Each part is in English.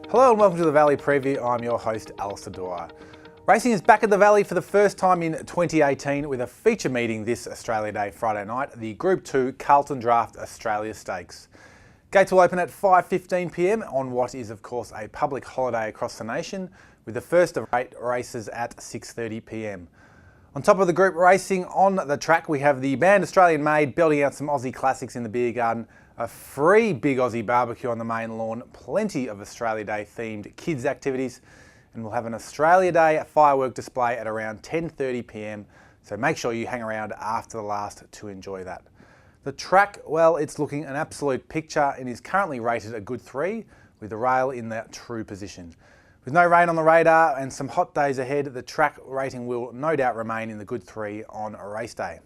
Hello and welcome to the Valley Preview. I'm your host, Alistair Dwyer. Racing is back at the Valley for the first time in 2018 with a feature meeting this Australia Day Friday night, the Group 2 Carlton Draft Australia Stakes. Gates will open at 5:15 p.m. on what is of course a public holiday across the nation, with the first of 8 races at 6:30 p.m. On top of the group racing on the track, we have the band Australian Made belting out some Aussie classics in the beer garden, a free Big Aussie barbecue on the main lawn, plenty of Australia Day themed kids activities, and we'll have an Australia Day firework display at around 10:30 p.m. So make sure you hang around after the last to enjoy that. The track, well, it's looking an absolute picture and is currently rated a good 3 with the rail in that true position. With no rain on the radar and some hot days ahead, the track rating will no doubt remain in the good 3 on a race day.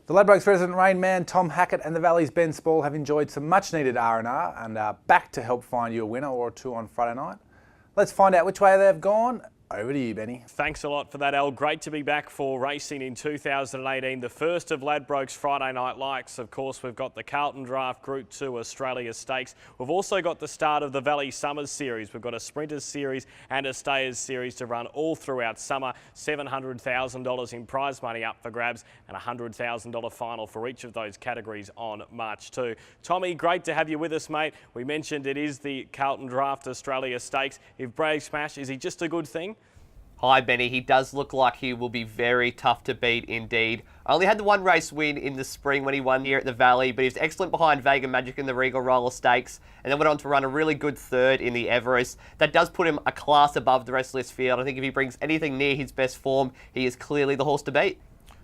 The Ladbrokes resident rain man Tom Hackett and the Valley's Ben Spall have enjoyed some much needed R&R and are back to help find you a winner or two on Friday night. Let's find out which way they've gone. Over to you, Benny. Thanks a lot for that, Al. Great to be back for racing in 2018. The first of Ladbrokes Friday Night Likes. Of course, we've got the Carlton Draft Group 2 Australia Stakes. We've also got the start of the Valley Summers Series. We've got a Sprinters Series and a Stayers Series to run all throughout summer. $700,000 in prize money up for grabs and a $100,000 final for each of those categories on March 2. Tommy, great to have you with us, mate. We mentioned it is the Carlton Draft Australia Stakes. If Brave Smash, is he just a good thing? Hi Benny, he does look like he will be very tough to beat indeed. I only had the one race win in the spring when he won here at the Valley, but he was excellent behind Vega Magic in the Regal Roller Stakes, and then went on to run a really good third in the Everest. That does put him a class above the rest of this field. I think if he brings anything near his best form, he is clearly the horse to beat.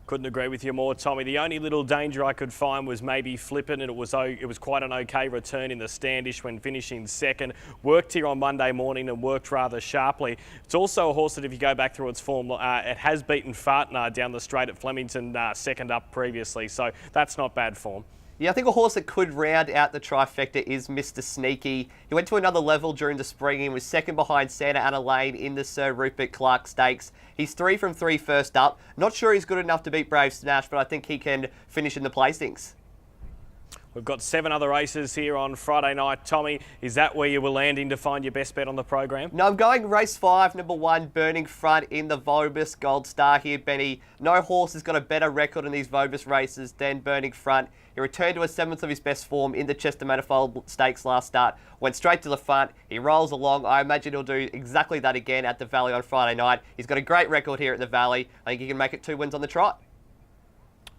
Couldn't agree with you more, Tommy. The only little danger I could find was maybe Flippin', and it was quite an okay return in the Standish when finishing second. Worked here on Monday morning and worked rather sharply. It's also a horse that, if you go back through its form, it has beaten Fartnar down the straight at Flemington second up previously, so that's not bad form. Yeah, I think a horse that could round out the trifecta is Mr. Sneaky. He went to another level during the spring and was second behind Santa Ana Lane in the Sir Rupert Clarke Stakes. He's 3 from 3 first up. Not sure he's good enough to beat Brave Smash, but I think he can finish in the placings. We've got 7 other races here on Friday night. Tommy, is that where you were landing to find your best bet on the program? No, I'm going race 5, number 1, Burning Front in the Vobis Gold Star here, Benny. No horse has got a better record in these Vobis races than Burning Front. He returned to a 7th of his best form in the Chester Manifold Stakes last start. Went straight to the front. He rolls along. I imagine he'll do exactly that again at the Valley on Friday night. He's got a great record here at the Valley. I think he can make it 2 wins on the trot.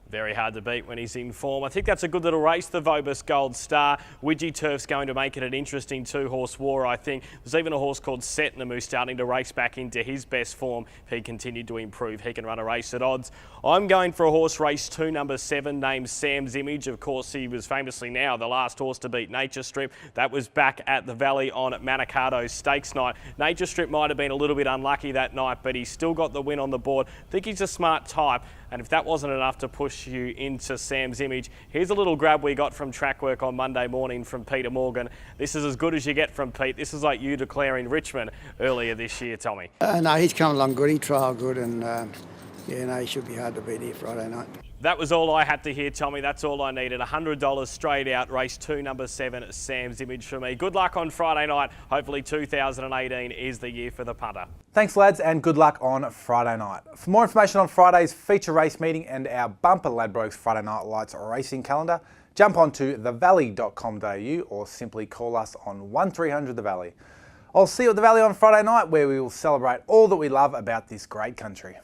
Very hard to beat when he's in form. I think that's a good little race, the Vobis Gold Star. Widgie Turf's going to make it an interesting 2-horse war, I think. There's even a horse called Setnam who's starting to race back into his best form. If he continued to improve, he can run a race at odds. I'm going for a horse, race 2, number 7, named Sam's Image. Of course, he was famously now the last horse to beat Nature Strip. That was back at the Valley on Manikato Stakes night. Nature Strip might have been a little bit unlucky that night, but he's still got the win on the board. I think he's a smart type. And if that wasn't enough to push you into Sam's Image, here's a little grab we got from track work on Monday morning from Peter Morgan. This is as good as you get from Pete. This is like you declaring Richmond earlier this year, Tommy. No, he's coming along good. He trialled good, and he should be hard to beat here Friday night. That was all I had to hear, Tommy. That's all I needed. $100 straight out. Race 2, number 7, Sam's Image for me. Good luck on Friday night. Hopefully 2018 is the year for the punter. Thanks lads and good luck on Friday night. For more information on Friday's feature race meeting and our bumper Ladbrokes Friday Night Lights racing calendar, jump onto thevalley.com.au or simply call us on 1300 The Valley. I'll see you at the Valley on Friday night where we will celebrate all that we love about this great country.